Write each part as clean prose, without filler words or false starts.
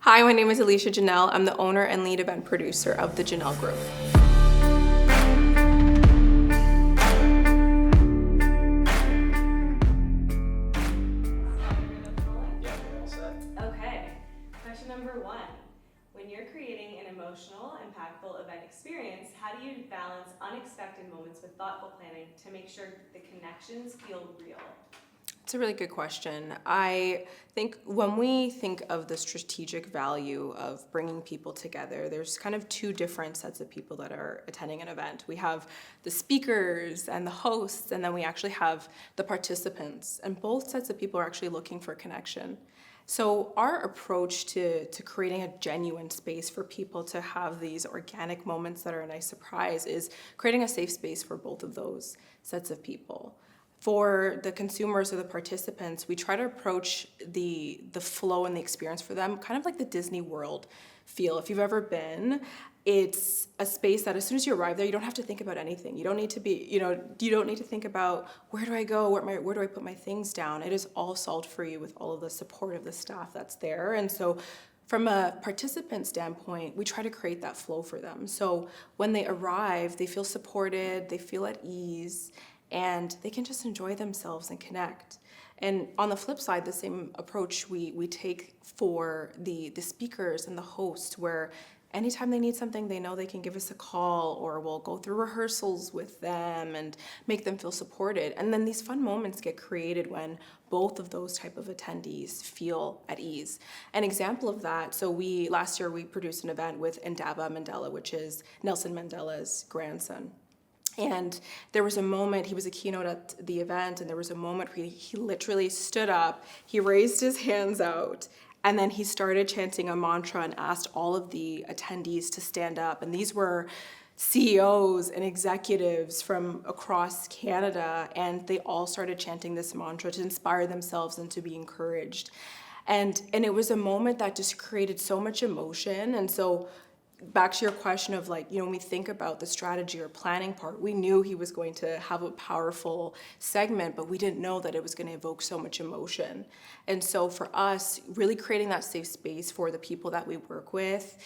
Hi, my name is Alicia Jenelle. I'm the owner and lead event producer of the Jenelle Group. Yeah, we're all set. Okay, question number one. When you're creating an emotional, impactful event experience, how do you balance unexpected moments with thoughtful planning to make sure the connections feel real? It's a really good question. I think when we think of the strategic value of bringing people together, there's kind of two different sets of people that are attending an event. We have the speakers and the hosts, and then we actually have the participants. And both sets of people are actually looking for connection. So our approach to creating a genuine space for people to have these organic moments that are a nice surprise is creating a safe space for both of those sets of people. For the consumers or the participants, we try to approach the flow and the experience for them kind of like the Disney World feel. If you've ever been, it's a space that as soon as you arrive there, you don't have to think about anything. You don't need to be, you don't need to think about where do I go, where do I put my things down. It is all solved for you with all of the support of the staff that's there. And so from a participant standpoint, we try to create that flow for them. So when they arrive, they feel supported, they feel at ease, and they can just enjoy themselves and connect. And on the flip side, the same approach we take for the speakers and the host, where anytime they need something, they know they can give us a call, or we'll go through rehearsals with them and make them feel supported. And then these fun moments get created when both of those type of attendees feel at ease. An example of that, so last year we produced an event with Ndaba Mandela, which is Nelson Mandela's grandson. And there was a moment, he was a keynote at the event, and there was a moment where he literally stood up, he raised his hands out, and then he started chanting a mantra and asked all of the attendees to stand up. And these were CEOs and executives from across Canada, and they all started chanting this mantra to inspire themselves and to be encouraged. And it was a moment that just created so much emotion. And so back to your question of when we think about the strategy or planning part, we knew he was going to have a powerful segment, but we didn't know that it was going to evoke so much emotion. And so for us, really creating that safe space for the people that we work with,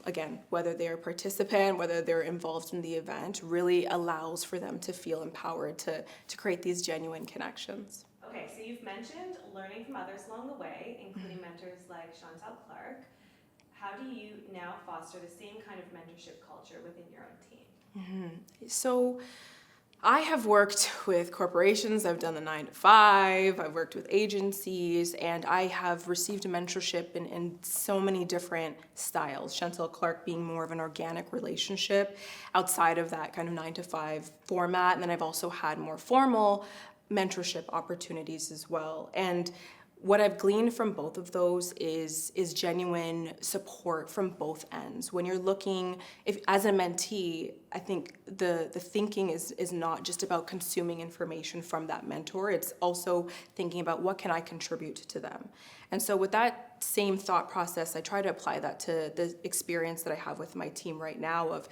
again, whether they're a participant, whether they're involved in the event, really allows for them to feel empowered to create these genuine connections. Okay, so you've mentioned learning from others along the way, including mentors like Chantal Clark. How do you now foster the same kind of mentorship culture within your own team? So I have worked with corporations, I've done the 9 to 5, I've worked with agencies, and I have received mentorship in so many different styles. Chantal Clark being more of an organic relationship outside of that kind of 9 to 5 format. And then I've also had more formal mentorship opportunities as well. And what I've gleaned from both of those is genuine support from both ends. When you're looking, as a mentee, I think the thinking is not just about consuming information from that mentor, it's also thinking about what can I contribute to them. And so with that same thought process, I try to apply that to the experience that I have with my team right now of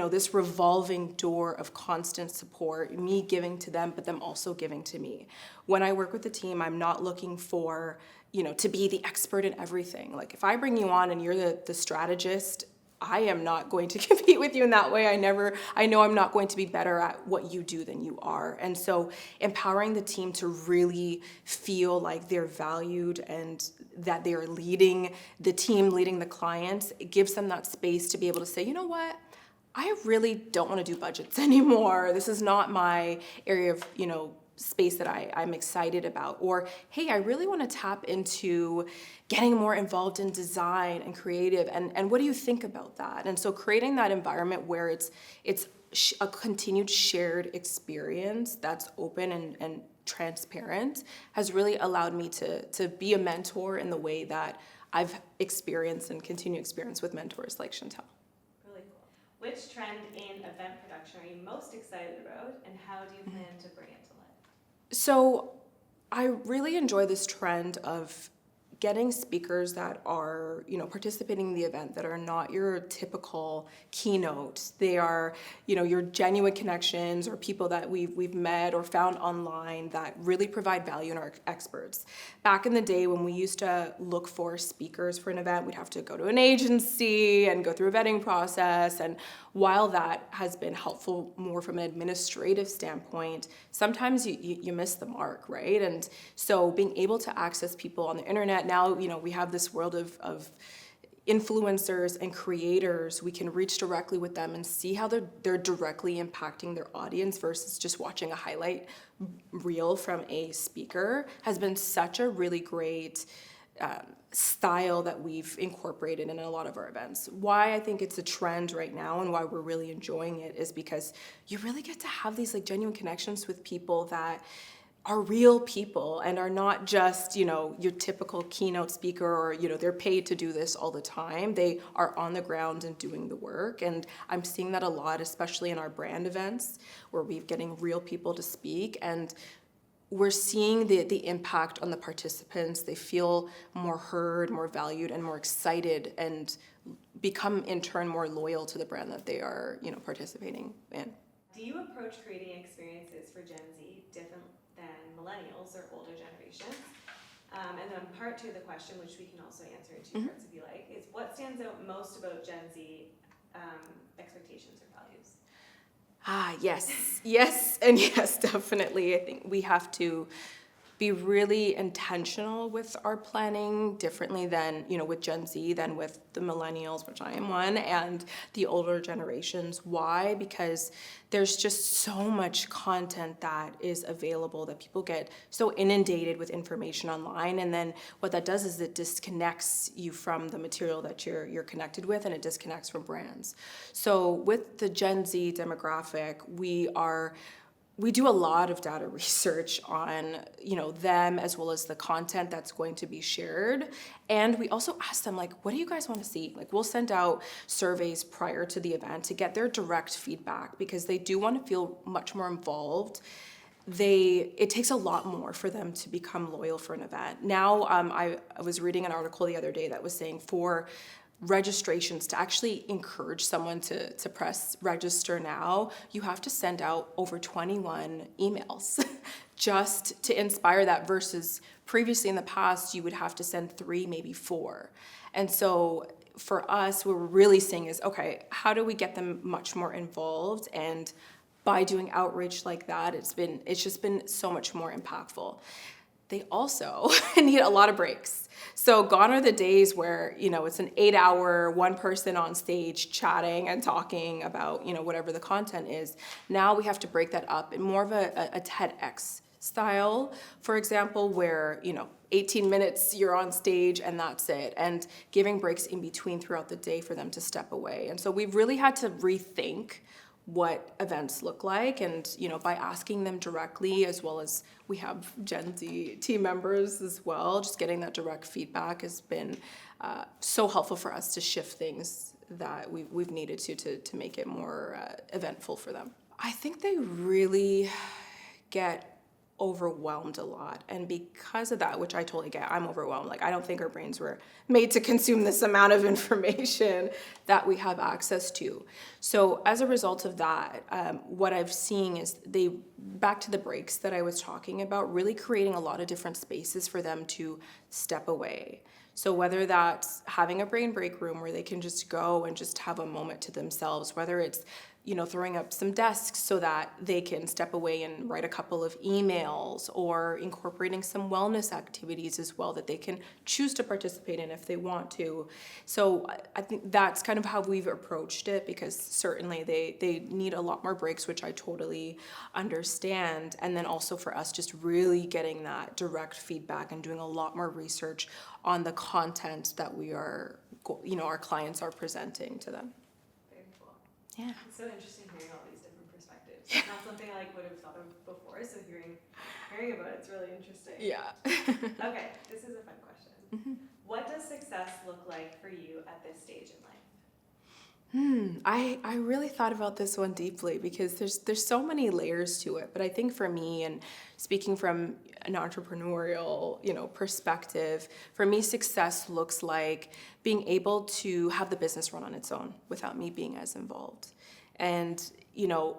this revolving door of constant support, me giving to them, but them also giving to me. When I work with the team, I'm not looking for, to be the expert in everything. Like if I bring you on and you're the strategist, I am not going to compete with you in that way. I know I'm not going to be better at what you do than you are. And so empowering the team to really feel like they're valued and that they're leading the team, leading the clients, it gives them that space to be able to say, you know what? I really don't want to do budgets anymore. This is not my area of, space that I'm excited about. Or, hey, I really want to tap into getting more involved in design and creative. And what do you think about that? And so creating that environment where it's a continued shared experience that's open and transparent has really allowed me to be a mentor in the way that I've experienced and continue to experience with mentors like Chantal. Which trend in event production are you most excited about, and how do you plan to bring it to life? So I really enjoy this trend of getting speakers that are, participating in the event that are not your typical keynote. They are, your genuine connections or people that we've met or found online that really provide value and are experts. Back in the day when we used to look for speakers for an event, we'd have to go to an agency and go through a vetting process. And while that has been helpful more from an administrative standpoint, sometimes you miss the mark, right? And so being able to access people on the internet, now, we have this world of influencers and creators. We can reach directly with them and see how they're directly impacting their audience versus just watching a highlight reel from a speaker has been such a really great style that we've incorporated in a lot of our events. Why I think it's a trend right now and why we're really enjoying it is because you really get to have these like genuine connections with people that are real people and are not just, your typical keynote speaker or, they're paid to do this all the time. They are on the ground and doing the work. And I'm seeing that a lot, especially in our brand events where we're getting real people to speak. And we're seeing the impact on the participants. They feel more heard, more valued, and more excited, and become in turn more loyal to the brand that they are, participating in. Do you approach creating experiences for Gen Z different than millennials or older generations? And then part two of the question, which we can also answer in two parts if you like, is what stands out most about Gen Z expectations or values? Yes, and yes, definitely. I think we have to be really intentional with our planning differently than, with Gen Z than with the millennials, which I am one, and the older generations. Why? Because there's just so much content that is available that people get so inundated with information online, and then what that does is it disconnects you from the material that you're connected with, and it disconnects from brands. So with the Gen Z demographic, we do a lot of data research on, them as well as the content that's going to be shared. And we also ask them, like, what do you guys want to see? Like, we'll send out surveys prior to the event to get their direct feedback because they do want to feel much more involved. It takes a lot more for them to become loyal for an event. Now, I was reading an article the other day that was saying for registrations to actually encourage someone to press register now, you have to send out over 21 emails just to inspire that versus previously in the past you would have to send 3, maybe 4. And so for us, what we're really seeing is, okay, how do we get them much more involved? And by doing outreach like that, it's just been so much more impactful. They also need a lot of breaks. So gone are the days where, it's an 8-hour, one person on stage chatting and talking about, whatever the content is. Now we have to break that up in more of a TEDx style, for example, where, 18 minutes you're on stage and that's it, and giving breaks in between throughout the day for them to step away. And so we've really had to rethink what events look like, and by asking them directly, as well as we have Gen Z team members as well, just getting that direct feedback has been so helpful for us to shift things that we've needed to make it more eventful for them. I think they really get overwhelmed a lot, and because of that, which I totally get, I'm overwhelmed. Like, I don't think our brains were made to consume this amount of information that we have access to. So as a result of that, what I've seen is back to the breaks that I was talking about, really creating a lot of different spaces for them to step away. So whether that's having a brain break room where they can just go and just have a moment to themselves, whether it's throwing up some desks so that they can step away and write a couple of emails, or incorporating some wellness activities as well that they can choose to participate in if they want to. So I think that's kind of how we've approached it, because certainly they need a lot more breaks, which I totally understand. And then also for us, just really getting that direct feedback and doing a lot more research on the content that we are, our clients are presenting to them. Yeah. It's so interesting hearing all these different perspectives. It's not something I would have thought of before, so hearing about it's really interesting. Yeah. Okay, this is a fun question. What does success look like for you at this stage in life? I really thought about this one deeply because there's so many layers to it. But I think for me, and speaking from an entrepreneurial, perspective, for me, success looks like being able to have the business run on its own without me being as involved. And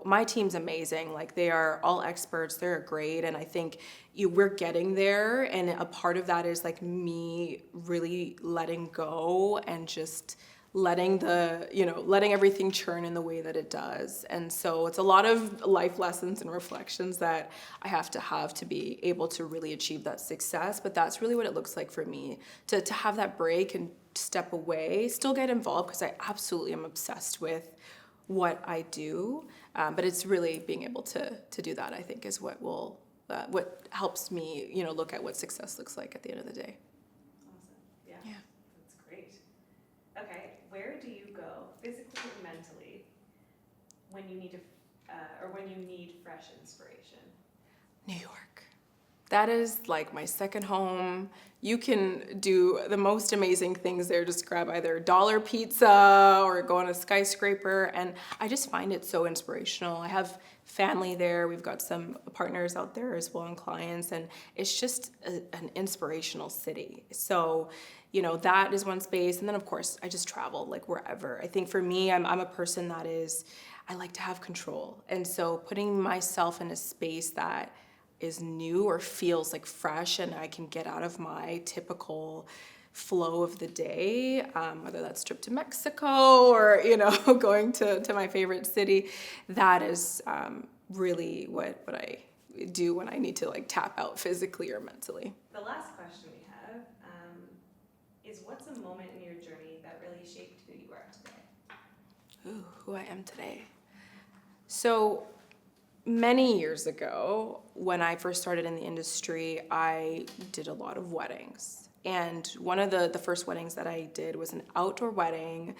my team's amazing. Like, they are all experts. They're great, and I think we're getting there. And a part of that is like me really letting go and just letting letting everything churn in the way that it does. And so it's a lot of life lessons and reflections that I have to be able to really achieve that success. But that's really what it looks like for me, to have that break and step away, still get involved, because I absolutely am obsessed with what I do. But it's really being able to do that, I think, is what helps me, look at what success looks like at the end of the day. Awesome. Yeah. That's great. Okay, where do you go physically or mentally when you need when you need fresh inspiration? New York. That is like my second home. You can do the most amazing things there. Just grab either dollar pizza or go on a skyscraper. And I just find it so inspirational. I have family there. We've got some partners out there as well and clients. And it's just an inspirational city. So, that is one space. And then, of course, I just travel like wherever. I think for me, I'm a person I like to have control. And so putting myself in a space that is new or feels like fresh and I can get out of my typical flow of the day, whether that's trip to Mexico or, going to my favorite city, that is really what I do when I need to like tap out physically or mentally. The last question we have is, what's a moment in your journey that really shaped who you are today? Ooh, who I am today. So many years ago, when I first started in the industry, I did a lot of weddings. And one of the first weddings that I did was an outdoor wedding.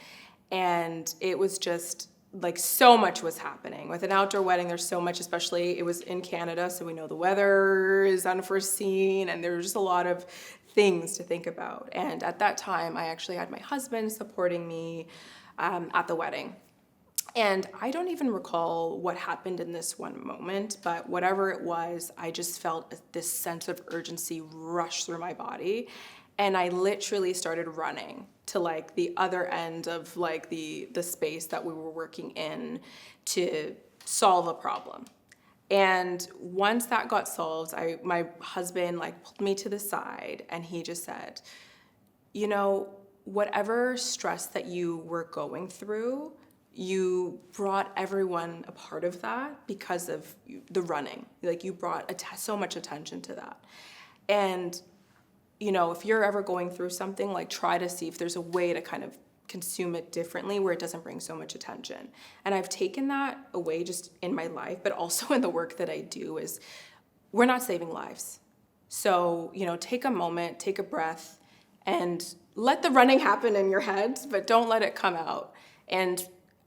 And it was just like so much was happening. With an outdoor wedding, there's so much, especially it was in Canada, so we know the weather is unforeseen, and there's just a lot of things to think about. And at that time, I actually had my husband supporting me at the wedding. And I don't even recall what happened in this one moment, but whatever it was, I just felt this sense of urgency rush through my body. And I literally started running to like the other end of like the space that we were working in to solve a problem. And once that got solved, my husband like pulled me to the side and he just said, whatever stress that you were going through, you brought everyone a part of that because of the running. Like, you brought so much attention to that. And, if you're ever going through something, like, try to see if there's a way to kind of consume it differently where it doesn't bring so much attention. And I've taken that away just in my life, but also in the work that I do, is we're not saving lives. So, take a moment, take a breath, and let the running happen in your head, but don't let it come out. And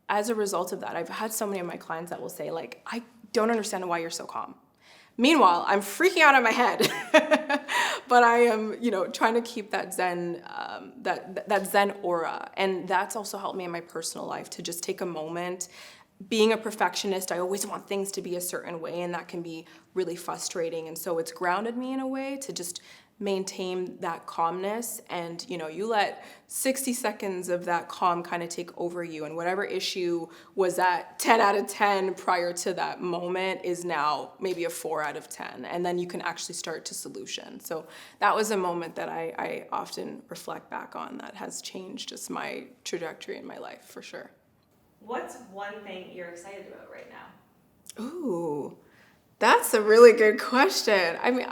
as a result of that, I've had so many of my clients that will say, like, I don't understand why you're so calm. Meanwhile, I'm freaking out in my head, but I am, trying to keep that Zen, that Zen aura. And that's also helped me in my personal life to just take a moment. Being a perfectionist, I always want things to be a certain way, and that can be really frustrating. And so it's grounded me in a way to just maintain that calmness, and you let 60 seconds of that calm kind of take over you, and whatever issue was at 10 out of 10 prior to that moment is now maybe a 4 out of 10, and then you can actually start to solution. So that was a moment that I often reflect back on that has changed just my trajectory in my life, for sure. What's one thing you're excited about right now? Ooh, that's a really good question. I mean,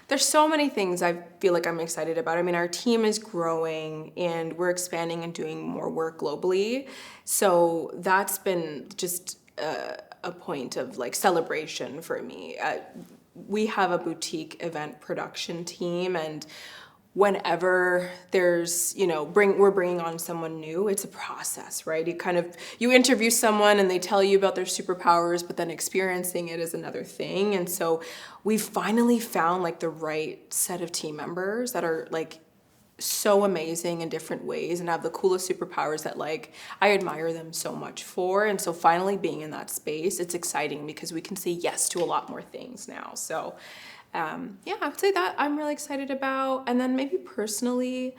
there's so many things I feel like I'm excited about. I mean, our team is growing and we're expanding and doing more work globally. So that's been just a point of like celebration for me. We have a boutique event production team, and whenever there's, we're bringing on someone new, it's a process, right? You interview someone and they tell you about their superpowers, but then experiencing it is another thing. And so we've finally found like the right set of team members that are like so amazing in different ways and have the coolest superpowers that like I admire them so much for. And so finally being in that space, it's exciting because we can say yes to a lot more things now. So yeah, I would say that I'm really excited about. And then maybe personally,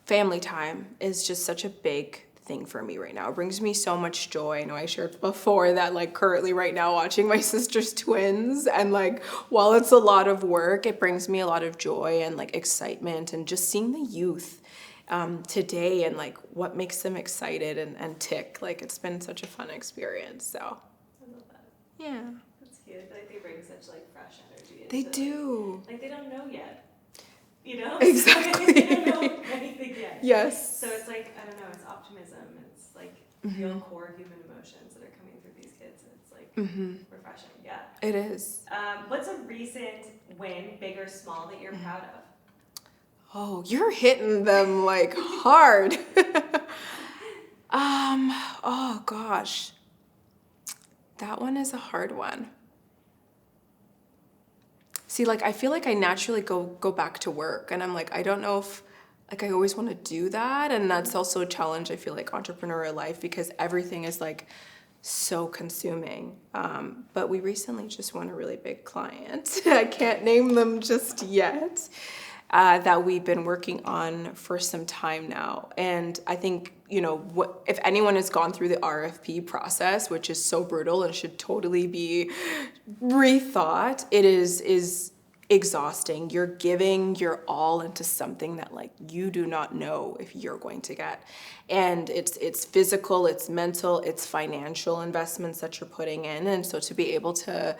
family time is just such a big thing for me right now. It brings me so much joy. I know I shared before that like currently right now watching my sister's twins, and like while it's a lot of work, it brings me a lot of joy and like excitement, and just seeing the youth today and like what makes them excited and tick. Like it's been such a fun experience. So I love that. yeah. That's cute. I feel like they bring such like fresh energy. They into, do. Like they don't know yet. You know? Exactly. They don't know anything yet. Yes. So it's like, I don't know, it's optimism. It's like real core human emotions that are coming through these kids. And it's like refreshing. Yeah. It is. What's a recent win, big or small, that you're proud of? Oh, you're hitting them like hard. Oh gosh. That one is a hard one. See, like I feel like I naturally go back to work, and I'm like, I don't know if like I always want to do that, and that's also a challenge I feel like entrepreneurial life, because everything is like so consuming. But we recently just won a really big client. I can't name them just yet. That we've been working on for some time now. And I think, you know, what if anyone has gone through the RFP process, which is so brutal and should totally be rethought, it is exhausting. You're giving your all into something that like you do not know if you're going to get. And it's physical, it's mental, it's financial investments that you're putting in. And so to be able to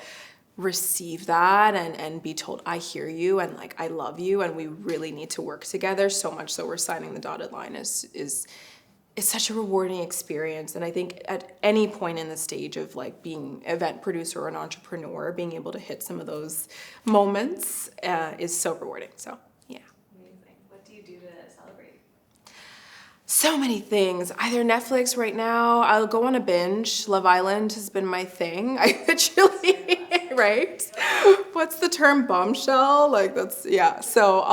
receive that and be told I hear you and like I love you and we really need to work together, so much so we're signing the dotted line, is such a rewarding experience. And I think at any point in the stage of like being event producer or an entrepreneur, being able to hit some of those moments is so rewarding. So yeah. Amazing. What do you do to celebrate? So many things. Either Netflix right now, I'll go on a binge. Love Island has been my thing. I literally, right? What's the term? Bombshell? Like that's, yeah. So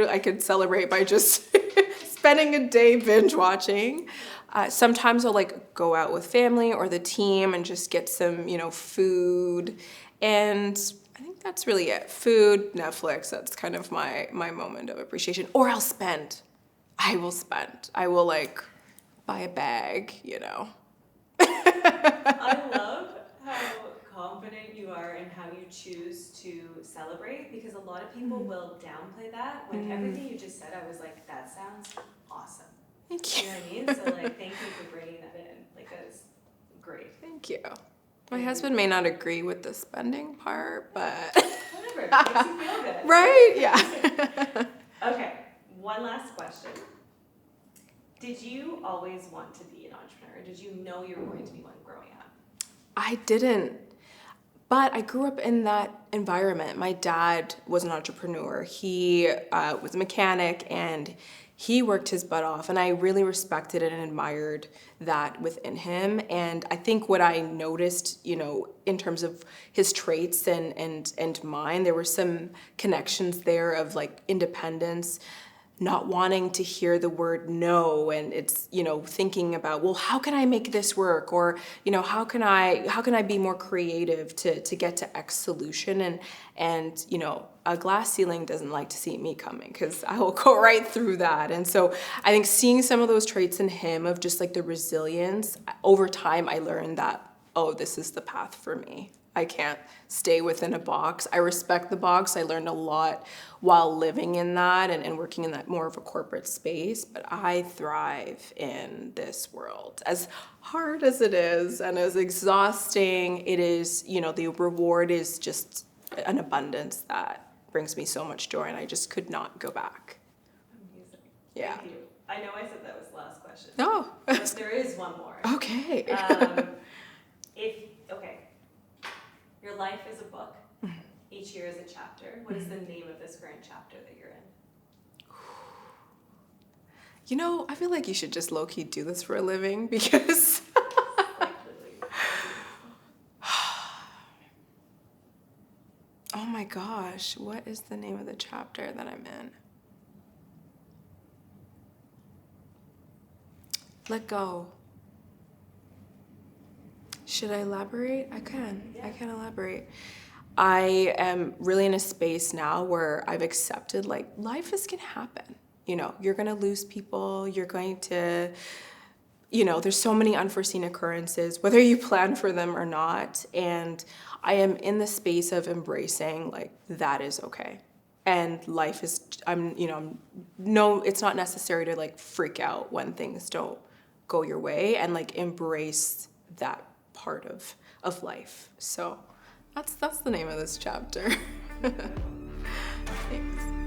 I could celebrate by just spending a day binge watching. Sometimes I'll like go out with family or the team and just get some, food. And I think that's really it. Food, Netflix, that's kind of my moment of appreciation. Or I will spend. I will like buy a bag, I love how confident you are in how you choose to celebrate, because a lot of people will downplay that when everything you just said, I was like, that sounds awesome. Thank you. You know what I mean? So like, thank you for bringing that in. Like that is great. Thank you. My husband may not agree with the spending part, but Whatever, it makes you feel good. right? Yeah. Okay, one last question. Did you always want to be an entrepreneur? Did you know you were going to be one growing up? I didn't, but I grew up in that environment. My dad was an entrepreneur. He was a mechanic and he worked his butt off, and I really respected and admired that within him. And I think what I noticed, in terms of his traits and mine, there were some connections there of like independence, not wanting to hear the word no, and it's thinking about, well, how can I make this work, or how can I be more creative to get to X solution, and a glass ceiling doesn't like to see me coming, because I will go right through that. And so I think seeing some of those traits in him of just like the resilience, over time I learned that, oh, this is the path for me. I can't stay within a box. I respect the box. I learned a lot while living in that and working in that more of a corporate space, but I thrive in this world. As hard as it is and as exhausting it is, the reward is just an abundance that brings me so much joy, and I just could not go back. Amazing. Yeah. Thank you. I know I said that was the last question. Oh, But there is one more. okay. Your life is a book. Each year is a chapter. What is the name of this current chapter that you're in? I feel like you should just low-key do this for a living, because oh my gosh, what is the name of the chapter that I'm in? let go. Should I elaborate? I can elaborate. I am really in a space now where I've accepted, like, life is gonna happen. You know, you're gonna lose people, you're going to, you know, there's so many unforeseen occurrences, whether you plan for them or not. And I am in the space of embracing, like, that is okay. And life is, no, it's not necessary to, like, freak out when things don't go your way, and, like, embrace that part of life. So that's the name of this chapter. Thanks.